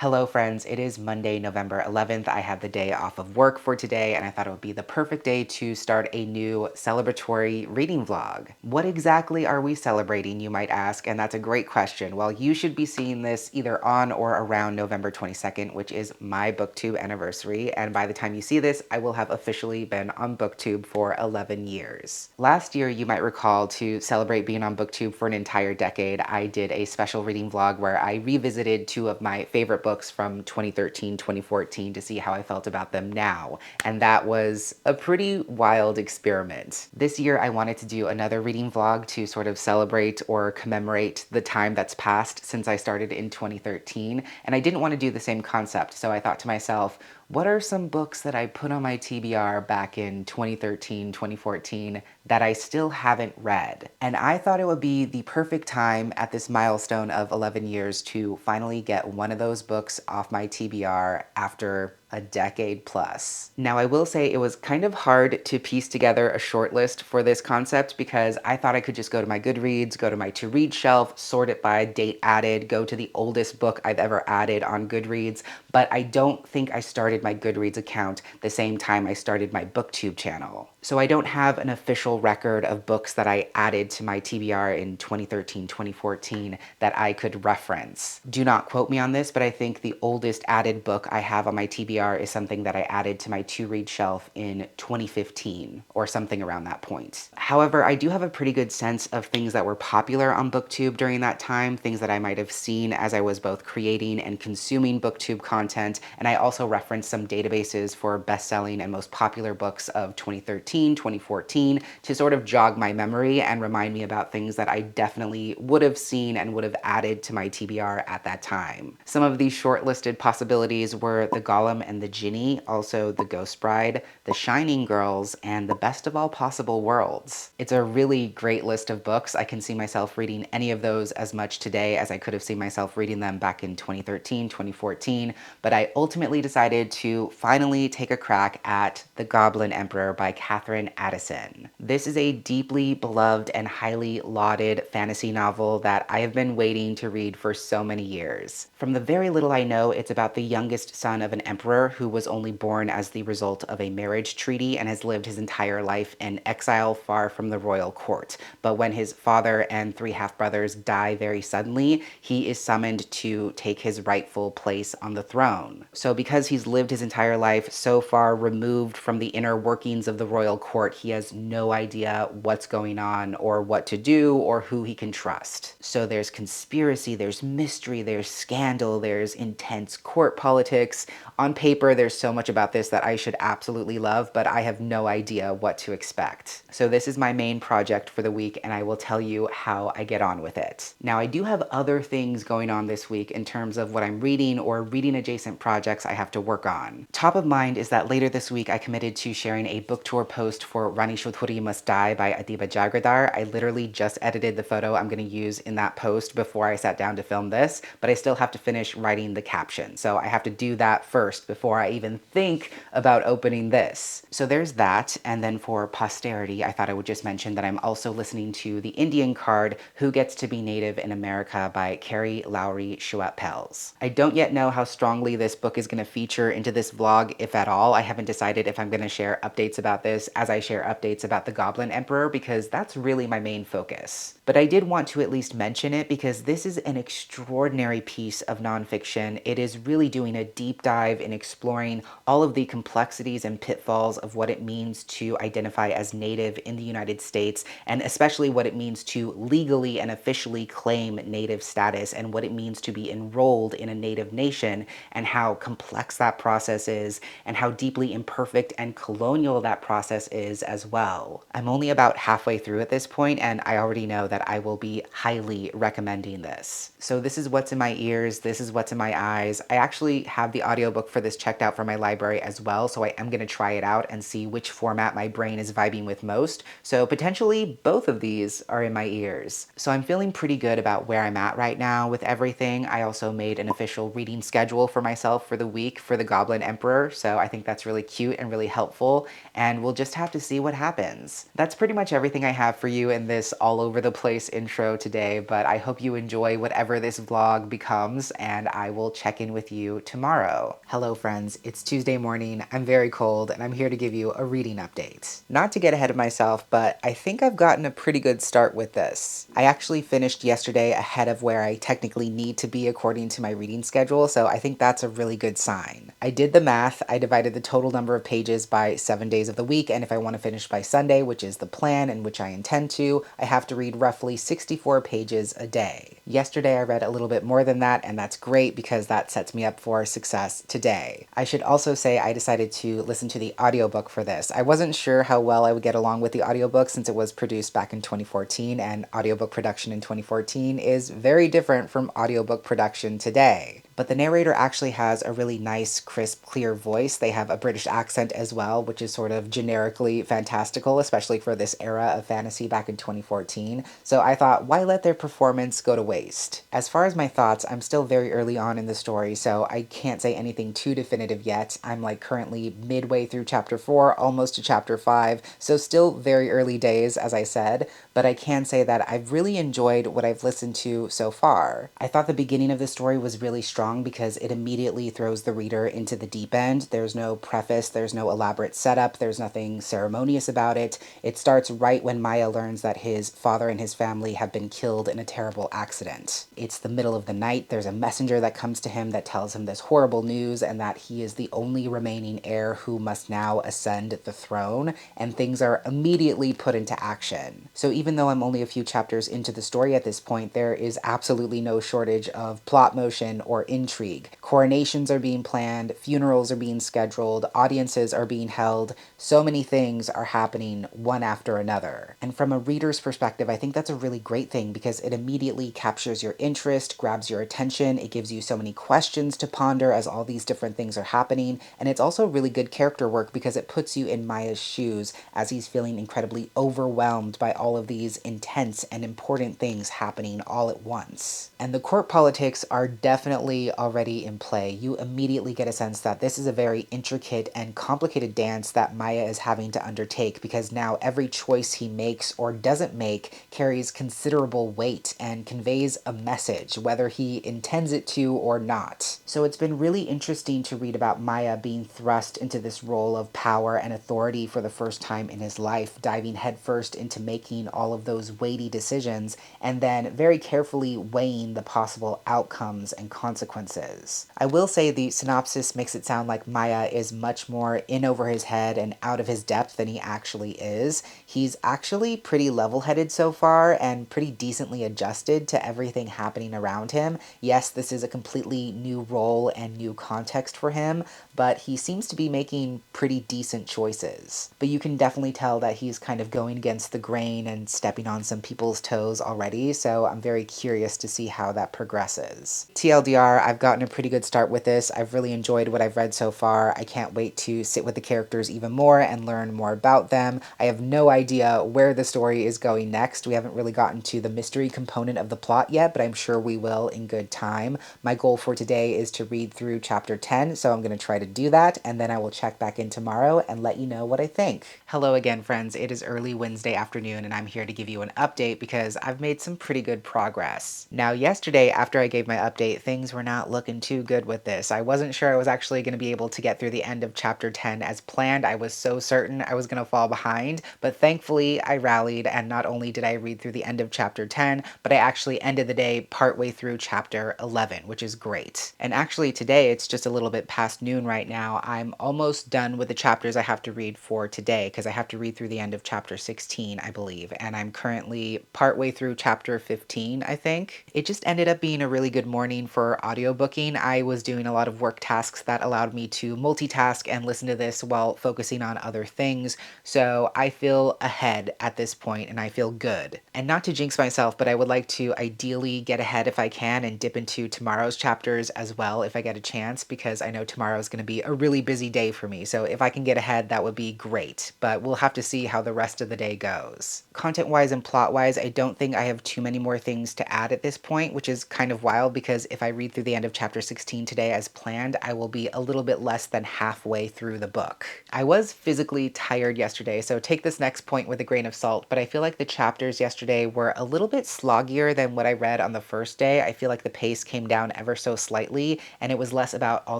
Hello friends, it is Monday, November 11th. I have the day off of work for today and I thought it would be the perfect day to start a new celebratory reading vlog. What exactly are we celebrating, you might ask, and that's a great question. Well, you should be seeing this either on or around November 22nd, which is my BookTube anniversary, and by the time you see this, I will have officially been on BookTube for 11 years. Last year, you might recall, to celebrate being on BookTube for an entire decade, I did a special reading vlog where I revisited two of my favorite books from 2013, 2014 to see how I felt about them now. And that was a pretty wild experiment. This year, I wanted to do another reading vlog to sort of celebrate or commemorate the time that's passed since I started in 2013. And I didn't want to do the same concept. So I thought to myself, what are some books that I put on my TBR back in 2013, 2014 that I still haven't read? And I thought it would be the perfect time at this milestone of 11 years to finally get one of those books off my TBR after a decade plus. Now, I will say it was kind of hard to piece together a short list for this concept because I thought I could just go to my Goodreads, go to my to-read shelf, sort it by date added, go to the oldest book I've ever added on Goodreads, but I don't think I started my Goodreads account the same time I started my BookTube channel. So I don't have an official record of books that I added to my TBR in 2013, 2014 that I could reference. Do not quote me on this, but I think the oldest added book I have on my TBR is something that I added to my to-read shelf in 2015 or something around that point. However, I do have a pretty good sense of things that were popular on BookTube during that time, things that I might have seen as I was both creating and consuming BookTube content, and I also referenced some databases for best-selling and most popular books of 2013, 2014 to sort of jog my memory and remind me about things that I definitely would have seen and would have added to my TBR at that time. Some of these shortlisted possibilities were The Golem and the Jinni, also The Ghost Bride, The Shining Girls, and The Best of All Possible Worlds. It's a really great list of books. I can see myself reading any of those as much today as I could have seen myself reading them back in 2013, 2014, but I ultimately decided to finally take a crack at The Goblin Emperor by Katherine Addison. This is a deeply beloved and highly lauded fantasy novel that I have been waiting to read for so many years. From the very little I know, it's about the youngest son of an emperor who was only born as the result of a marriage treaty and has lived his entire life in exile far from the royal court. But when his father and three half-brothers die very suddenly, he is summoned to take his rightful place on the throne. So because he's lived his entire life so far removed from the inner workings of the royal court, he has no idea what's going on or what to do or who he can trust. So there's conspiracy, there's mystery, there's scandal, there's intense court politics. On paper, there's so much about this that I should absolutely love, but I have no idea what to expect. So this is my main project for the week, and I will tell you how I get on with it. Now, I do have other things going on this week in terms of what I'm reading or reading adjacent projects I have to work on. Top of mind is that later this week, I committed to sharing a book tour post for Rani Shodhuri Must Die by Adiba Jagredar. I literally just edited the photo I'm going to use in that post before I sat down to film this, but I still have to finish writing the caption. So I have to do that first before I even think about opening this. So there's that. And then for posterity, I thought I would just mention that I'm also listening to the Indian card Who Gets to Be Native in America by Carrie Lowry Schwab-Pels. I don't yet know how strongly this book is going to feature into this vlog, if at all. I haven't decided if I'm going to share updates about this as I share updates about The Goblin Emperor, because that's really my main focus. But I did want to at least mention it because this is an extraordinary piece of nonfiction. It is really doing a deep dive in exploring all of the complexities and pitfalls of what it means to identify as Native in the United States, and especially what it means to legally and officially claim Native status, and what it means to be enrolled in a Native nation, and how complex that process is, and how deeply imperfect and colonial that process is as well. I'm only about halfway through at this point, and I already know that I will be highly recommending this. So this is what's in my ears, this is what's in my eyes. I actually have the audiobook for this checked out from my library as well, so I am going to try it out and see which format my brain is vibing with most. So potentially both of these are in my ears. So I'm feeling pretty good about where I'm at right now with everything. I also made an official reading schedule for myself for the week for The Goblin Emperor, so I think that's really cute and really helpful, and we'll just have to see what happens. That's pretty much everything I have for you in this all over the place intro today, but I hope you enjoy whatever this vlog becomes, and I will check in with you tomorrow. Hello friends, it's Tuesday morning, I'm very cold, and I'm here to give you a reading update. Not to get ahead of myself, but I think I've gotten a pretty good start with this. I actually finished yesterday ahead of where I technically need to be according to my reading schedule, so I think that's a really good sign. I did the math, I divided the total number of pages by 7 days of the week, and if I want to finish by Sunday, which is the plan and which I intend to, I have to read roughly 64 pages a day. Yesterday I read a little bit more than that, and that's great because that sets me up for success today. I should also say I decided to listen to the audiobook for this. I wasn't sure how well I would get along with the audiobook since it was produced back in 2014, and audiobook production in 2014 is very different from audiobook production today. But the narrator actually has a really nice, crisp, clear voice. They have a British accent as well, which is sort of generically fantastical, especially for this era of fantasy back in 2014. So I thought, why let their performance go to waste? As far as my thoughts, I'm still very early on in the story, so I can't say anything too definitive yet. I'm like currently midway through chapter 4, almost to chapter 5, so still very early days, as I said, but I can say that I've really enjoyed what I've listened to so far. I thought the beginning of the story was really strong because it immediately throws the reader into the deep end. There's no preface, there's no elaborate setup, there's nothing ceremonious about it. It starts right when Maya learns that his father and his family have been killed in a terrible accident. It's the middle of the night, there's a messenger that comes to him that tells him this horrible news and that he is the only remaining heir who must now ascend the throne, and things are immediately put into action. So even though I'm only a few chapters into the story at this point, there is absolutely no shortage of plot motion or intrigue. Coronations are being planned, funerals are being scheduled, audiences are being held, so many things are happening one after another. And from a reader's perspective, I think that's a really great thing because it immediately captures your interest, grabs your attention, it gives you so many questions to ponder as all these different things are happening, and it's also really good character work because it puts you in Maya's shoes as he's feeling incredibly overwhelmed by all of these intense and important things happening all at once. And the court politics are definitely already in play. You immediately get a sense that this is a very intricate and complicated dance that Maya is having to undertake because now every choice he makes or doesn't make carries considerable weight and conveys a message, whether he intends it to or not. So it's been really interesting to read about Maya being thrust into this role of power and authority for the first time in his life, diving headfirst into making all of those weighty decisions and then very carefully weighing the possible outcomes and consequences. I will say the synopsis makes it sound like Maya is much more in over his head and out of his depth than he actually is. He's actually pretty level-headed so far and pretty decently adjusted to everything happening around him. Yes, this is a completely new role and new context for him, but he seems to be making pretty decent choices. But you can definitely tell that he's kind of going against the grain and stepping on some people's toes already, so I'm very curious to see how that progresses. TLDR, I've gotten a pretty good start with this. I've really enjoyed what I've read so far. I can't wait to sit with the characters even more and learn more about them. I have no idea where the story is going next. We haven't really gotten to the mystery component of the plot yet, but I'm sure we will in good time. My goal for today is to read through chapter 10, so I'm going to try to do that, and then I will check back in tomorrow and let you know what I think. Hello again, friends. It is early Wednesday afternoon, and I'm here to give you an update because I've made some pretty good progress. Now, yesterday, after I gave my update, things were not looking too good with this. I wasn't sure I was actually going to be able to get through the end of chapter 10 as planned. I was so certain I was going to fall behind, but thankfully I rallied, and not only did I read through the end of chapter 10, but I actually ended the day partway through chapter 11, which is great. And actually today, it's just a little bit past noon right now. I'm almost done with the chapters I have to read for today because I have to read through the end of chapter 16, I believe, and I'm currently partway through chapter 15, I think. It just ended up being a really good morning for audiobooking. I was doing a lot of work tasks that allowed me to multitask and listen to this while focusing on other things, so I feel ahead at this point and I feel good. And not to jinx myself, but I would like to ideally get ahead if I can and dip into tomorrow's chapters as well if I get a chance, because I know tomorrow is going to be a really busy day for me, so if I can get ahead, that would be great, but we'll have to see how the rest of the day goes. Content-wise and plot-wise, I don't think I have too many more things to add at this point, which is kind of wild because if I read through the the end of chapter 16 today as planned, I will be a little bit less than halfway through the book. I was physically tired yesterday, so take this next point with a grain of salt, but I feel like the chapters yesterday were a little bit sloggier than what I read on the first day. I feel like the pace came down ever so slightly, and it was less about all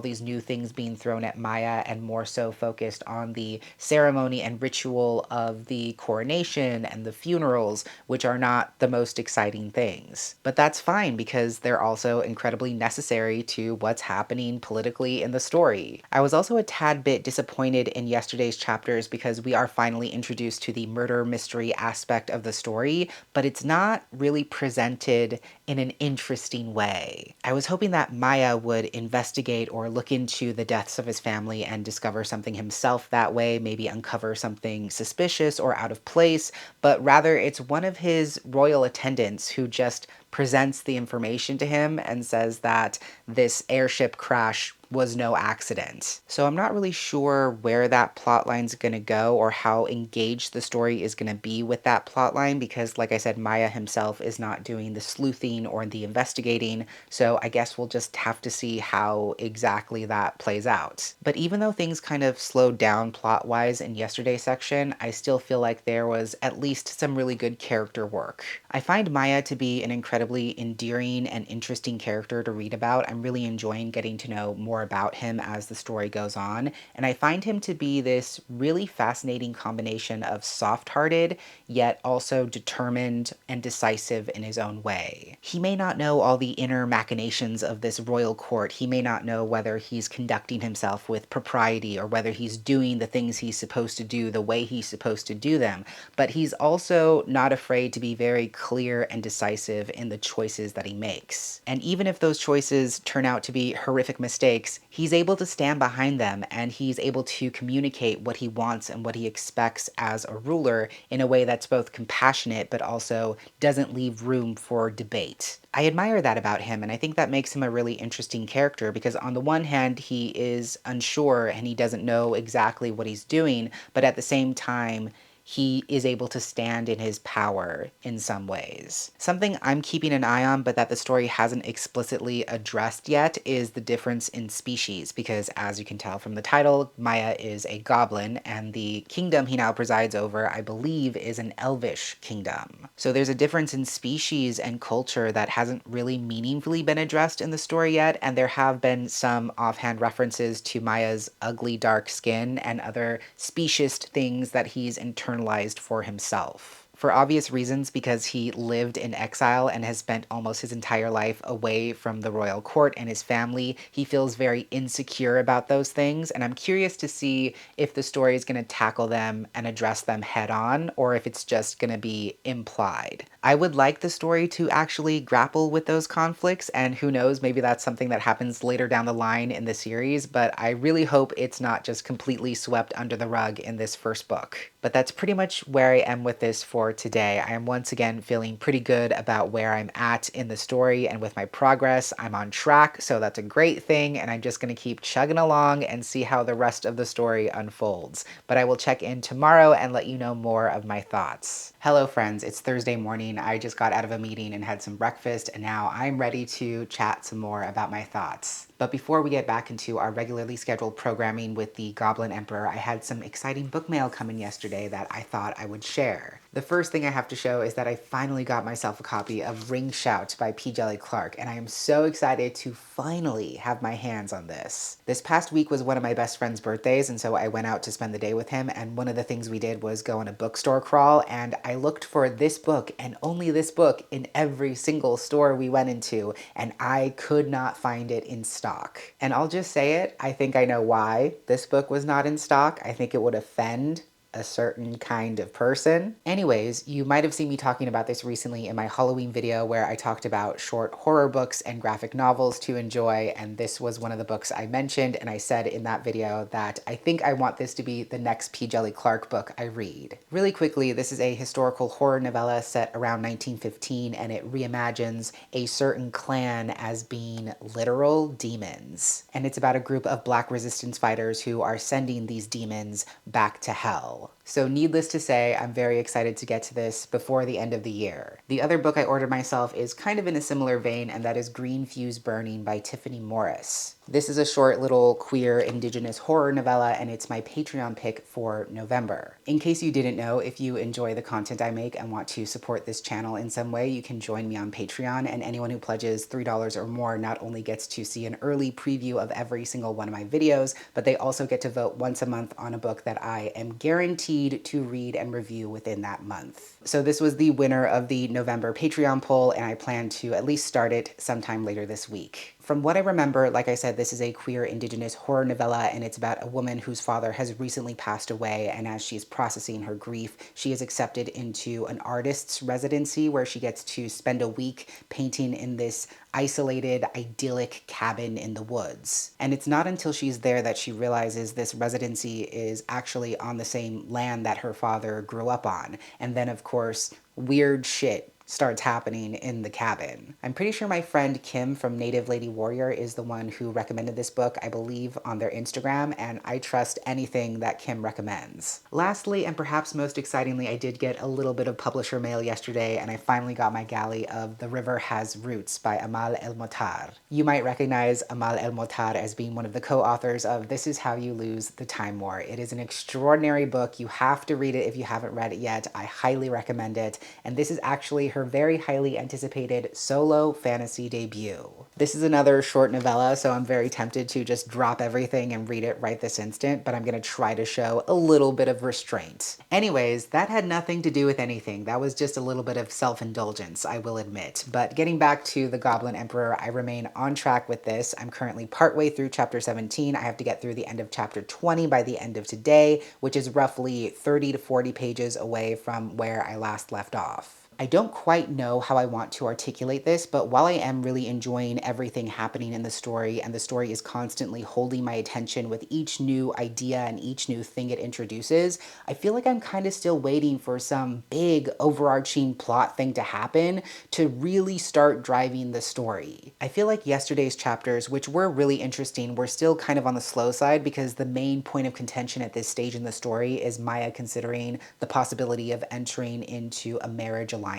these new things being thrown at Maya and more so focused on the ceremony and ritual of the coronation and the funerals, which are not the most exciting things. But that's fine because they're also incredibly necessary to what's happening politically in the story. I was also a tad bit disappointed in yesterday's chapters because we are finally introduced to the murder mystery aspect of the story, but it's not really presented in an interesting way. I was hoping that Maya would investigate or look into the deaths of his family and discover something himself that way, maybe uncover something suspicious or out of place, but rather it's one of his royal attendants who just presents the information to him and says that this airship crash was no accident. So I'm not really sure where that plotline's gonna go or how engaged the story is gonna be with that plotline because, like I said, Maya himself is not doing the sleuthing or the investigating, so I guess we'll just have to see how exactly that plays out. But even though things kind of slowed down plot-wise in yesterday's section, I still feel like there was at least some really good character work. I find Maya to be an incredibly endearing and interesting character to read about. I'm really enjoying getting to know more about him as the story goes on, and I find him to be this really fascinating combination of soft-hearted, yet also determined and decisive in his own way. He may not know all the inner machinations of this royal court. He may not know whether he's conducting himself with propriety or whether he's doing the things he's supposed to do the way he's supposed to do them, but he's also not afraid to be very clear and decisive in the choices that he makes. And even if those choices turn out to be horrific mistakes, he's able to stand behind them and he's able to communicate what he wants and what he expects as a ruler in a way that's both compassionate but also doesn't leave room for debate. I admire that about him, and I think that makes him a really interesting character because on the one hand, he is unsure and he doesn't know exactly what he's doing, but at the same time, he is able to stand in his power in some ways. Something I'm keeping an eye on, but that the story hasn't explicitly addressed yet, is the difference in species, because as you can tell from the title, Maya is a goblin, and the kingdom he now presides over, I believe, is an elvish kingdom. So there's a difference in species and culture that hasn't really meaningfully been addressed in the story yet, and there have been some offhand references to Maya's ugly dark skin and other speciest things that he's internalized for himself. For obvious reasons, because he lived in exile and has spent almost his entire life away from the royal court and his family, he feels very insecure about those things, and I'm curious to see if the story is going to tackle them and address them head on, or if it's just going to be implied. I would like the story to actually grapple with those conflicts, and who knows, maybe that's something that happens later down the line in the series, but I really hope it's not just completely swept under the rug in this first book. But that's pretty much where I am with this for today. I am once again feeling pretty good about where I'm at in the story and with my progress. I'm on track, so that's a great thing, and I'm just going to keep chugging along and see how the rest of the story unfolds. But I will check in tomorrow and let you know more of my thoughts. Hello friends, it's Thursday morning. I just got out of a meeting and had some breakfast, and now I'm ready to chat some more about my thoughts. But before we get back into our regularly scheduled programming with the Goblin Emperor, I had some exciting book mail come in yesterday that I thought I would share. The first thing I have to show is that I finally got myself a copy of Ring Shout by P. Djeli Clark, and I am so excited to finally have my hands on this. This past week was one of my best friend's birthdays, and so I went out to spend the day with him, and one of the things we did was go on a bookstore crawl, and I looked for this book and only this book in every single store we went into, and I could not find it in stock. And I'll just say it, I think I know why this book was not in stock. I think it would offend a certain kind of person. Anyways, you might have seen me talking about this recently in my Halloween video where I talked about short horror books and graphic novels to enjoy, and this was one of the books I mentioned, and I said in that video that I think I want this to be the next P. Djeli Clark book I read. Really quickly, this is a historical horror novella set around 1915, and it reimagines a certain clan as being literal demons. And it's about a group of Black resistance fighters who are sending these demons back to hell. Pull. So needless to say, I'm very excited to get to this before the end of the year. The other book I ordered myself is kind of in a similar vein, and that is Green Fuse Burning by Tiffany Morris. This is a short little queer indigenous horror novella, and it's my Patreon pick for November. In case you didn't know, if you enjoy the content I make and want to support this channel in some way, you can join me on Patreon, and anyone who pledges $3 or more not only gets to see an early preview of every single one of my videos, but they also get to vote once a month on a book that I am guaranteed to read and review within that month. So this was the winner of the November Patreon poll, and I plan to at least start it sometime later this week. From what I remember, like I said, this is a queer indigenous horror novella, and it's about a woman whose father has recently passed away, and as she's processing her grief, she is accepted into an artist's residency where she gets to spend a week painting in this isolated, idyllic cabin in the woods. And it's not until she's there that she realizes this residency is actually on the same land that her father grew up on. And then, of course, weird shit starts happening in the cabin. I'm pretty sure my friend Kim from Native Lady Warrior is the one who recommended this book, I believe, on their Instagram, and I trust anything that Kim recommends. Lastly, and perhaps most excitingly, I did get a little bit of publisher mail yesterday, and I finally got my galley of The River Has Roots by Amal El-Mohtar. You might recognize Amal El-Mohtar as being one of the co-authors of This Is How You Lose the Time War. It is an extraordinary book. You have to read it if you haven't read it yet. I highly recommend it, and this is actually her very highly anticipated solo fantasy debut. This is another short novella, so I'm very tempted to just drop everything and read it right this instant, but I'm gonna try to show a little bit of restraint. Anyways, that had nothing to do with anything. That was just a little bit of self-indulgence, I will admit. But getting back to The Goblin Emperor, I remain on track with this. I'm currently partway through chapter 17. I have to get through the end of chapter 20 by the end of today, which is roughly 30 to 40 pages away from where I last left off. I don't quite know how I want to articulate this, but while I am really enjoying everything happening in the story, and the story is constantly holding my attention with each new idea and each new thing it introduces, I feel like I'm kind of still waiting for some big overarching plot thing to happen to really start driving the story. I feel like yesterday's chapters, which were really interesting, were still kind of on the slow side because the main point of contention at this stage in the story is Maya considering the possibility of entering into a marriage alliance.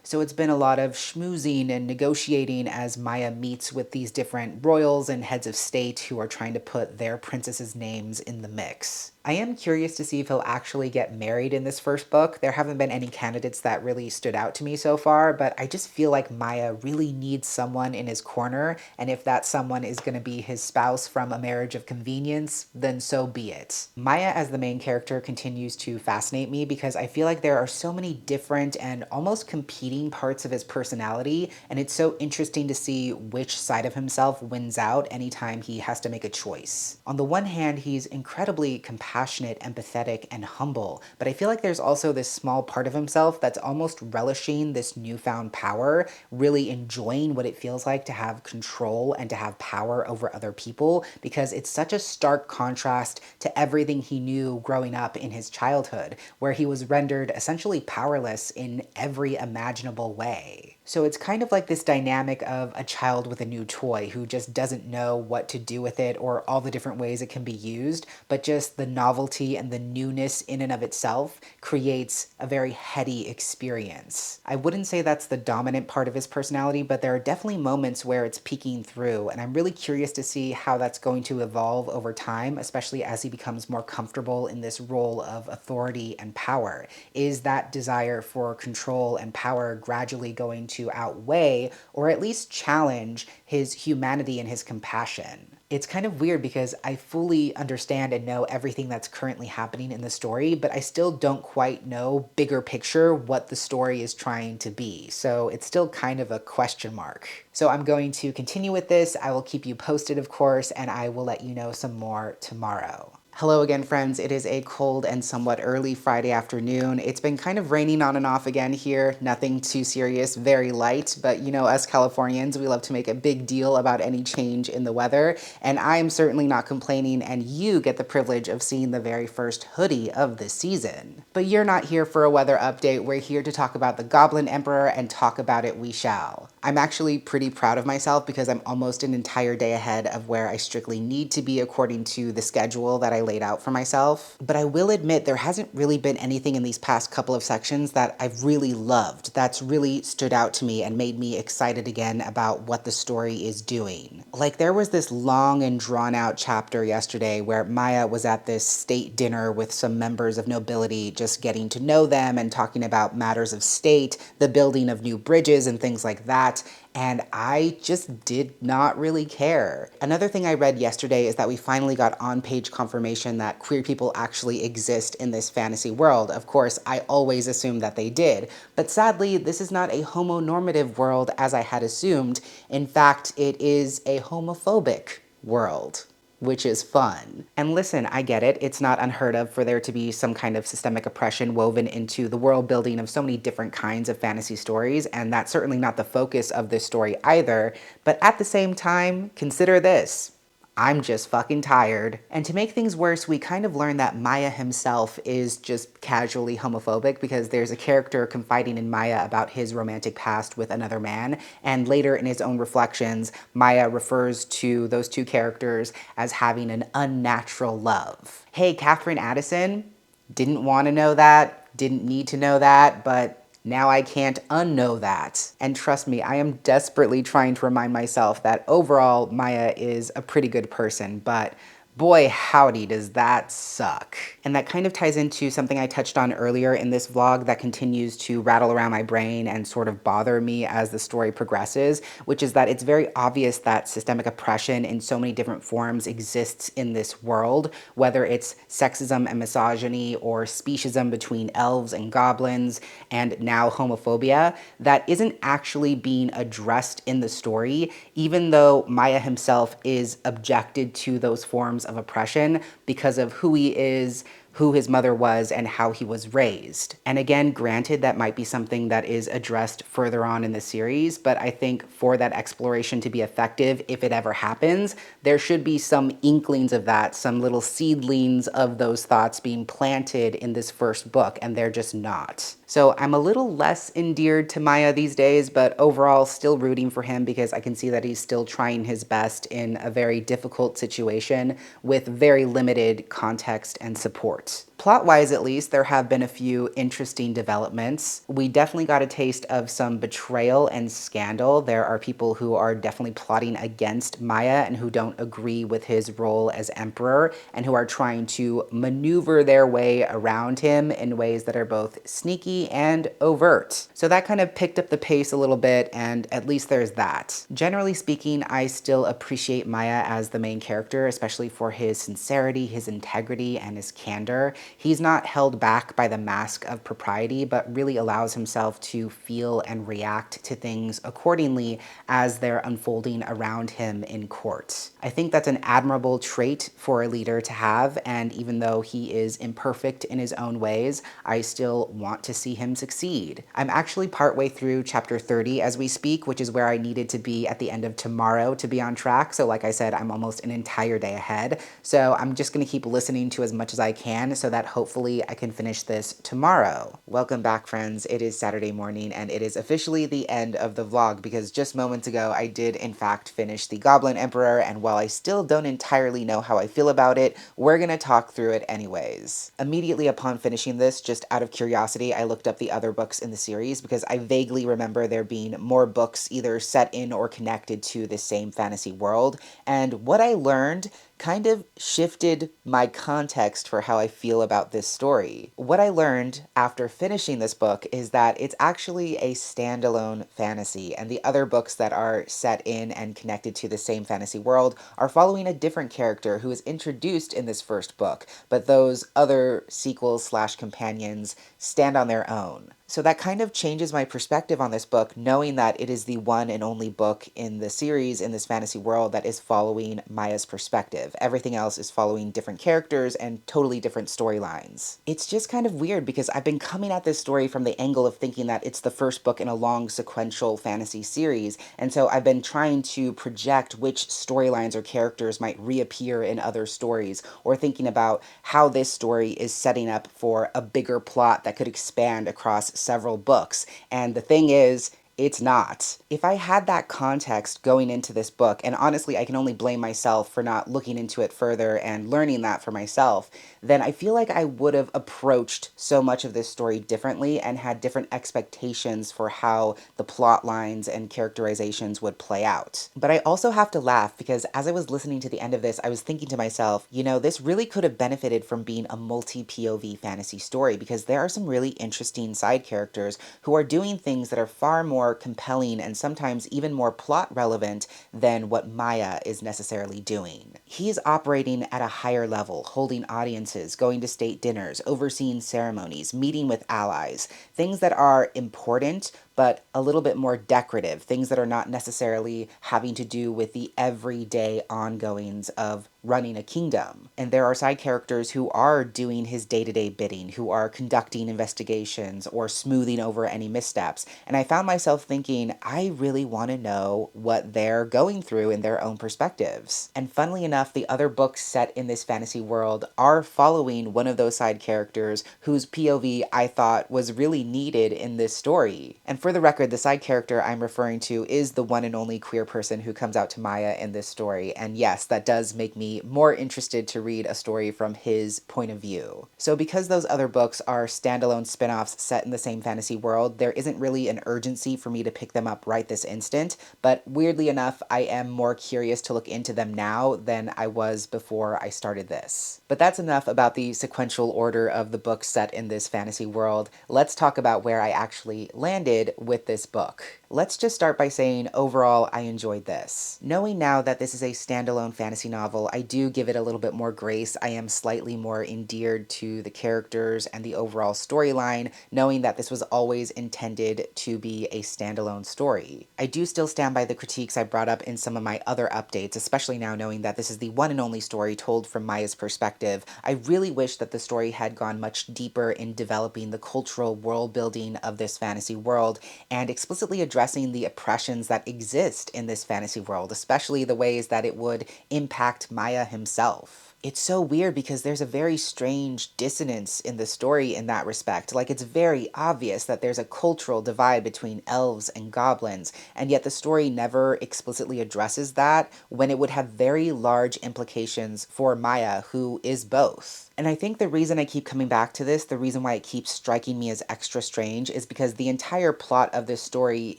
So it's been a lot of schmoozing and negotiating as Maya meets with these different royals and heads of state who are trying to put their princesses' names in the mix. I am curious to see if he'll actually get married in this first book. There haven't been any candidates that really stood out to me so far, but I just feel like Maya really needs someone in his corner, and if that someone is going to be his spouse from A Marriage of Convenience, then so be it. Maya as the main character continues to fascinate me because I feel like there are so many different and almost competing parts of his personality, and it's so interesting to see which side of himself wins out anytime he has to make a choice. On the one hand, he's incredibly compassionate, empathetic, and humble, but I feel like there's also this small part of himself that's almost relishing this newfound power, really enjoying what it feels like to have control and to have power over other people, because it's such a stark contrast to everything he knew growing up in his childhood, where he was rendered essentially powerless in every imaginable way. So it's kind of like this dynamic of a child with a new toy who just doesn't know what to do with it or all the different ways it can be used, but just the novelty and the newness in and of itself creates a very heady experience. I wouldn't say that's the dominant part of his personality, but there are definitely moments where it's peeking through, and I'm really curious to see how that's going to evolve over time, especially as he becomes more comfortable in this role of authority and power. Is that desire for control and power gradually going to outweigh, or at least challenge, his humanity and his compassion? It's kind of weird because I fully understand and know everything that's currently happening in the story, but I still don't quite know bigger picture what the story is trying to be. So it's still kind of a question mark. So I'm going to continue with this. I will keep you posted, of course, and I will let you know some more tomorrow. Hello again, friends. It is a cold and somewhat early Friday afternoon. It's been kind of raining on and off again here. Nothing too serious, very light, but you know, us Californians, we love to make a big deal about any change in the weather, and I am certainly not complaining, and you get the privilege of seeing the very first hoodie of the season. But you're not here for a weather update. We're here to talk about The Goblin Emperor, and talk about it we shall. I'm actually pretty proud of myself because I'm almost an entire day ahead of where I strictly need to be according to the schedule that I laid out for myself. But I will admit there hasn't really been anything in these past couple of sections that I've really loved, that's really stood out to me and made me excited again about what the story is doing. Like, there was this long and drawn out chapter yesterday where Maya was at this state dinner with some members of nobility, just getting to know them and talking about matters of state, the building of new bridges and things like that. And I just did not really care. Another thing I read yesterday is that we finally got on-page confirmation that queer people actually exist in this fantasy world. Of course, I always assumed that they did. But sadly, this is not a homonormative world as I had assumed. In fact, it is a homophobic world, which is fun. And listen, I get it. It's not unheard of for there to be some kind of systemic oppression woven into the world building of so many different kinds of fantasy stories, and that's certainly not the focus of this story either. But at the same time, consider this. I'm just fucking tired. And to make things worse, we kind of learn that Maya himself is just casually homophobic because there's a character confiding in Maya about his romantic past with another man, and later in his own reflections, Maya refers to those two characters as having an unnatural love. Hey, Catherine Addison, didn't want to know that, didn't need to know that, but now I can't unknow that. And trust me, I am desperately trying to remind myself that overall Maya is a pretty good person, but boy howdy does that suck. And that kind of ties into something I touched on earlier in this vlog that continues to rattle around my brain and sort of bother me as the story progresses, which is that it's very obvious that systemic oppression in so many different forms exists in this world, whether it's sexism and misogyny or speciesism between elves and goblins, and now homophobia, that isn't actually being addressed in the story, even though Maya himself is objected to those forms of oppression because of who he is, who his mother was, and how he was raised. And again, granted, that might be something that is addressed further on in the series, but I think for that exploration to be effective, if it ever happens, there should be some inklings of that, some little seedlings of those thoughts being planted in this first book, and they're just not. So I'm a little less endeared to Maya these days, but overall still rooting for him because I can see that he's still trying his best in a very difficult situation with very limited context and support. Plot-wise, at least, there have been a few interesting developments. We definitely got a taste of some betrayal and scandal. There are people who are definitely plotting against Maya and who don't agree with his role as emperor and who are trying to maneuver their way around him in ways that are both sneaky and overt. So that kind of picked up the pace a little bit, and at least there's that. Generally speaking, I still appreciate Maya as the main character, especially for his sincerity, his integrity, and his candor. He's not held back by the mask of propriety, but really allows himself to feel and react to things accordingly as they're unfolding around him in court. I think that's an admirable trait for a leader to have, and even though he is imperfect in his own ways, I still want to see him succeed. I'm actually partway through chapter 30 as we speak, which is where I needed to be at the end of tomorrow to be on track. So like I said, I'm almost an entire day ahead. So I'm just gonna keep listening to as much as I can so that hopefully I can finish this tomorrow. Welcome back, friends. It is Saturday morning and it is officially the end of the vlog because just moments ago I did in fact finish The Goblin Emperor, and while I still don't entirely know how I feel about it, we're gonna talk through it anyways. Immediately upon finishing this, just out of curiosity, I looked up the other books in the series because I vaguely remember there being more books either set in or connected to the same fantasy world, and what I learned kind of shifted my context for how I feel about this story. What I learned after finishing this book is that it's actually a standalone fantasy, and the other books that are set in and connected to the same fantasy world are following a different character who is introduced in this first book, but those other sequels slash companions stand on their own. So that kind of changes my perspective on this book, knowing that it is the one and only book in the series, in this fantasy world, that is following Maya's perspective. Everything else is following different characters and totally different storylines. It's just kind of weird because I've been coming at this story from the angle of thinking that it's the first book in a long sequential fantasy series, and so I've been trying to project which storylines or characters might reappear in other stories, or thinking about how this story is setting up for a bigger plot that could expand across several books. And the thing is, It's not. If I had that context going into this book, and honestly, I can only blame myself for not looking into it further and learning that for myself, then I feel like I would have approached so much of this story differently and had different expectations for how the plot lines and characterizations would play out. But I also have to laugh because as I was listening to the end of this, I was thinking to myself, this really could have benefited from being a multi POV fantasy story because there are some really interesting side characters who are doing things that are far more compelling and sometimes even more plot relevant than what Maya is necessarily doing. He is operating at a higher level, holding audiences, going to state dinners, overseeing ceremonies, meeting with allies, things that are important but a little bit more decorative, things that are not necessarily having to do with the everyday ongoings of running a kingdom. And there are side characters who are doing his day-to-day bidding, who are conducting investigations or smoothing over any missteps. And I found myself thinking, I really want to know what they're going through in their own perspectives. And funnily enough, the other books set in this fantasy world are following one of those side characters whose POV I thought was really needed in this story. And for the record, the side character I'm referring to is the one and only queer person who comes out to Maya in this story. And yes, that does make me more interested to read a story from his point of view. So because those other books are standalone spin-offs set in the same fantasy world, there isn't really an urgency for me to pick them up right this instant, but weirdly enough, I am more curious to look into them now than I was before I started this. But that's enough about the sequential order of the books set in this fantasy world. Let's talk about where I actually landed with this book. Let's just start by saying overall I enjoyed this. Knowing now that this is a standalone fantasy novel, I do give it a little bit more grace. I am slightly more endeared to the characters and the overall storyline, knowing that this was always intended to be a standalone story. I do still stand by the critiques I brought up in some of my other updates, especially now knowing that this is the one and only story told from Maya's perspective. I really wish that the story had gone much deeper in developing the cultural world building of this fantasy world and explicitly addressing the oppressions that exist in this fantasy world, especially the ways that it would impact Maya himself. It's so weird because there's a very strange dissonance in the story in that respect. Like, it's very obvious that there's a cultural divide between elves and goblins, and yet the story never explicitly addresses that when it would have very large implications for Maya, who is both. And I think the reason I keep coming back to this, the reason why it keeps striking me as extra strange, is because the entire plot of this story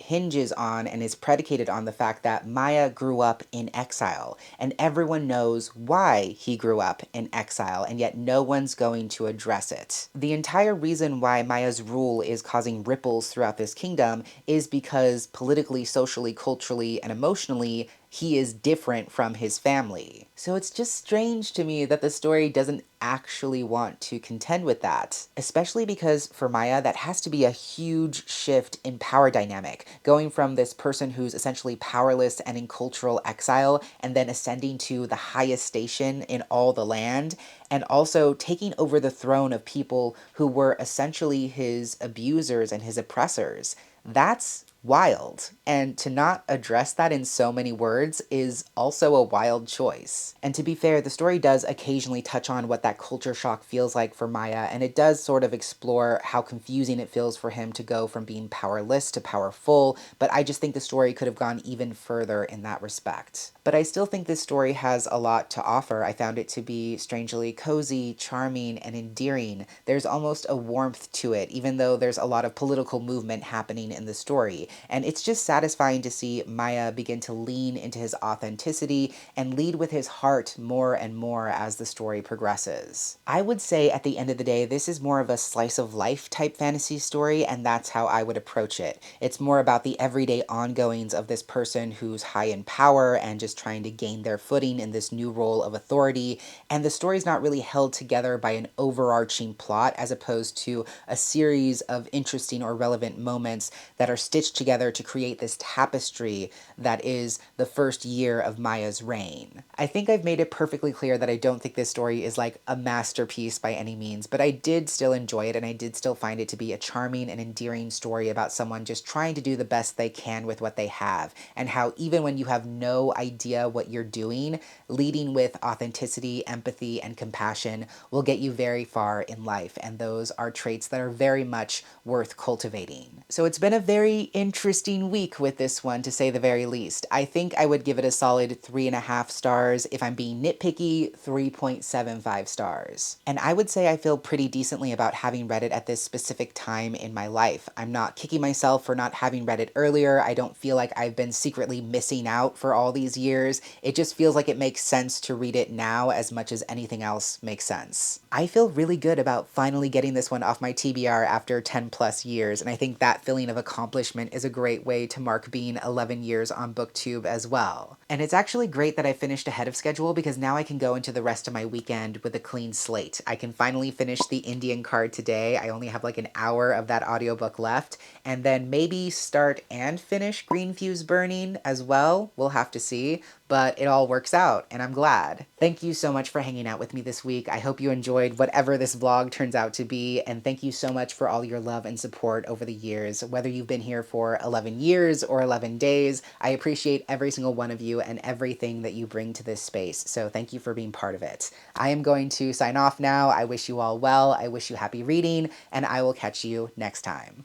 hinges on and is predicated on the fact that Maya grew up in exile, and everyone knows why he grew up in exile, and yet no one's going to address it. The entire reason why Maya's rule is causing ripples throughout this kingdom is because politically, socially, culturally, and emotionally, he is different from his family. So it's just strange to me that the story doesn't actually want to contend with that. Especially because for Maya, that has to be a huge shift in power dynamic, going from this person who's essentially powerless and in cultural exile, and then ascending to the highest station in all the land, and also taking over the throne of people who were essentially his abusers and his oppressors. That's wild. And to not address that in so many words is also a wild choice. And to be fair, the story does occasionally touch on what that culture shock feels like for Maya, and it does sort of explore how confusing it feels for him to go from being powerless to powerful, but I just think the story could have gone even further in that respect. But I still think this story has a lot to offer. I found it to be strangely cozy, charming, and endearing. There's almost a warmth to it, even though there's a lot of political movement happening in the story. And it's just satisfying to see Maya begin to lean into his authenticity and lead with his heart more and more as the story progresses. I would say at the end of the day, this is more of a slice of life type fantasy story, and that's how I would approach it. It's more about the everyday ongoings of this person who's high in power and just trying to gain their footing in this new role of authority, and the story's not really held together by an overarching plot as opposed to a series of interesting or relevant moments that are stitched together to create this tapestry that is the first year of Maya's reign. I think I've made it perfectly clear that I don't think this story is like a masterpiece by any means, but I did still enjoy it and I did still find it to be a charming and endearing story about someone just trying to do the best they can with what they have, and how even when you have no idea what you're doing, leading with authenticity, empathy, and compassion will get you very far in life, and those are traits that are very much worth cultivating. So it's been a very interesting week with this one, to say the very least. I think I would give it a solid 3.5 stars. If I'm being nitpicky, 3.75 stars. And I would say I feel pretty decently about having read it at this specific time in my life. I'm not kicking myself for not having read it earlier. I don't feel like I've been secretly missing out for all these years. It just feels like it makes sense to read it now as much as anything else makes sense. I feel really good about finally getting this one off my TBR after 10 plus years, and I think that feeling of accomplishment is a great way to mark being 11 years on BookTube as well. And it's actually great that I finished ahead of schedule, because now I can go into the rest of my weekend with a clean slate. I can finally finish the Indian card today. I only have like an hour of that audiobook left, and then maybe start and finish Green Fuse Burning as well. We'll have to see, but it all works out, and I'm glad. Thank you so much for hanging out with me this week. I hope you enjoyed whatever this vlog turns out to be, and thank you so much for all your love and support over the years. Whether you've been here for 11 years or 11 days, I appreciate every single one of you and everything that you bring to this space, so thank you for being part of it. I am going to sign off now. I wish you all well, I wish you happy reading, and I will catch you next time.